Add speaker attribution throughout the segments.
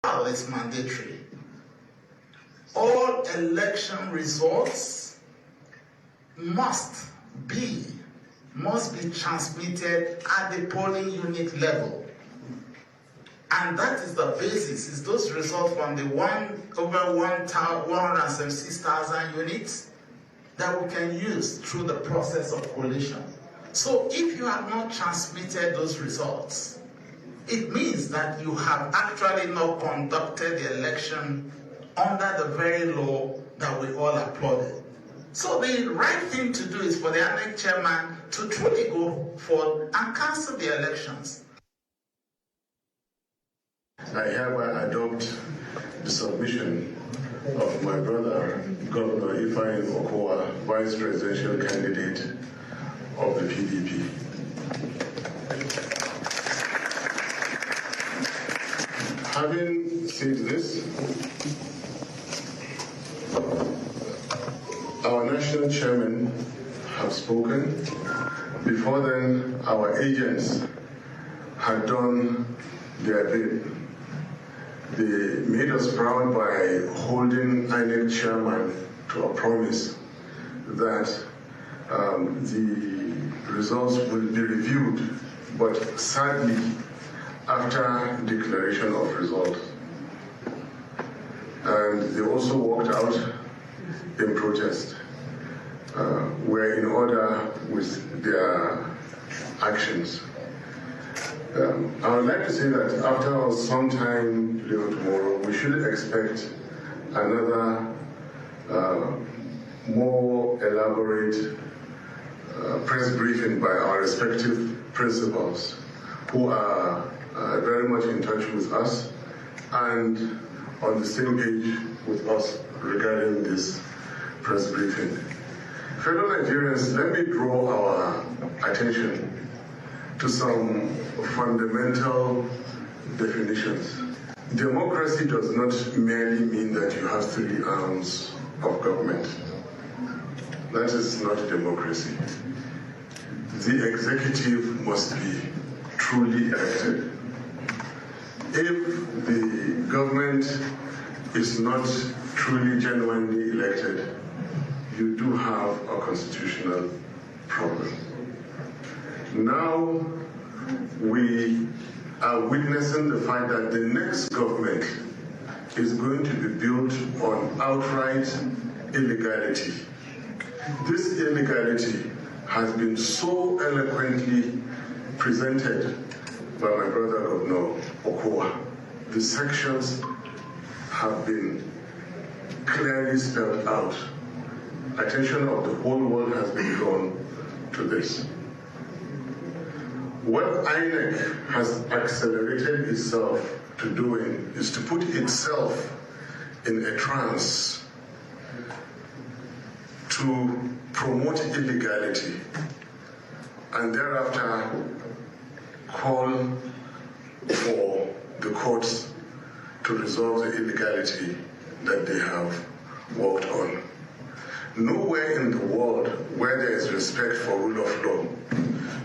Speaker 1: is mandatory. All election results must be transmitted at the polling unit level. And that is the basis, is those results from the over 176,000 units that we can use through the process of collation. So if you have not transmitted those results, it means that you have actually not conducted the election under the very law that we all applauded. So the right thing to do is for the INEC chairman to truly go forward and cancel the elections.
Speaker 2: I hereby adopt the submission of my brother, Governor Ifeanyi Okowa, Vice Presidential Candidate of the PDP. Having said this, our national chairman have spoken. Before then, our agents had done their bit. They made us proud by holding INEC chairman to a promise that the results will be reviewed, but sadly, after declaration of results. And they also walked out in protest, were in order with their actions. I would like to say that after some time tomorrow, we should expect another more elaborate press briefing by our respective principals, who are very much in touch with us and on the same page with us regarding this press briefing. Fellow Nigerians, let me draw our attention to some fundamental definitions. Democracy does not merely mean that you have 3 arms of government. That is not democracy. The executive must be truly elected. If the government is not truly, genuinely elected, you do have a constitutional problem. Now, we are witnessing the fact that the next government is going to be built on outright illegality. This illegality has been so eloquently presented by my brother Governor Okowa. The sections have been clearly spelled out. Attention of the whole world has been drawn to this. What INEC has accelerated itself to doing is to put itself in a trance to promote illegality and thereafter call for the courts to resolve the illegality that they have worked on. Nowhere in the world where there is respect for rule of law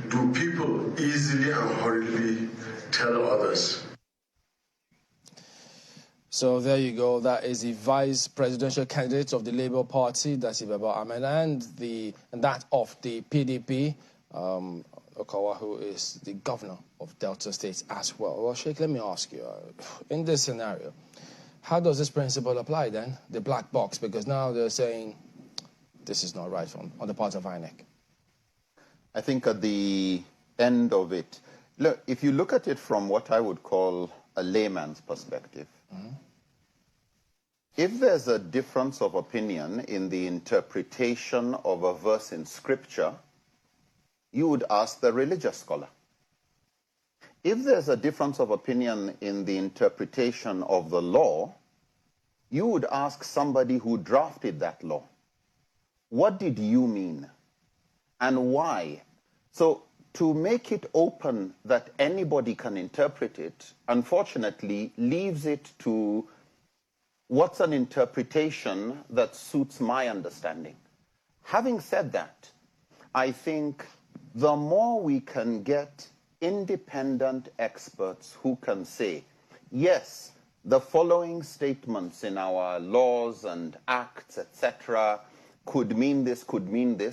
Speaker 2: do people easily and hurriedly tell others.
Speaker 3: So there you go. That is the vice presidential candidate of the Labour Party, Datti Ahmed, and that of the PDP, Okowa, who is the governor of Delta State as well. Well, Sheikh, let me ask you, in this scenario, how does this principle apply then, the black box? Because now they're saying this is not right on the part of INEC.
Speaker 4: I think at the end of it, look, if you look at it from what I would call a layman's perspective, if there's a difference of opinion in the interpretation of a verse in Scripture, you would ask the religious scholar. If there's a difference of opinion in the interpretation of the law, you would ask somebody who drafted that law. What did you mean? And why? So to make it open that anybody can interpret it, unfortunately, leaves it to what's an interpretation that suits my understanding. Having said that, I think the more we can get independent experts who can say, yes, the following statements in our laws and acts, etc., could mean this,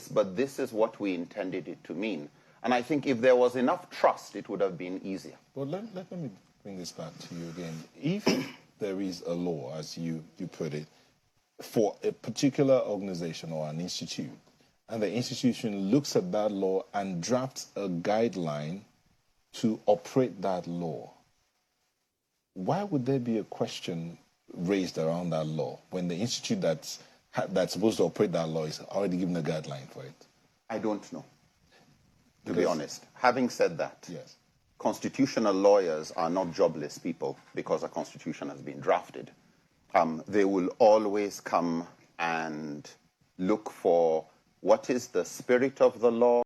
Speaker 4: but this is what we intended it to mean. And I think if there was enough trust, it would have been easier.
Speaker 5: Well, let me bring this back to you again. If there is a law, as you put it, for a particular organization or an institute, and the institution looks at that law and drafts a guideline to operate that law, why would there be a question raised around that law when the institute that's supposed to operate that law is already given a guideline for it?
Speaker 4: I don't know, to be honest. Having said that,
Speaker 5: yes,
Speaker 4: constitutional lawyers are not jobless people because a constitution has been drafted. They will always come and look for what is the spirit of the law,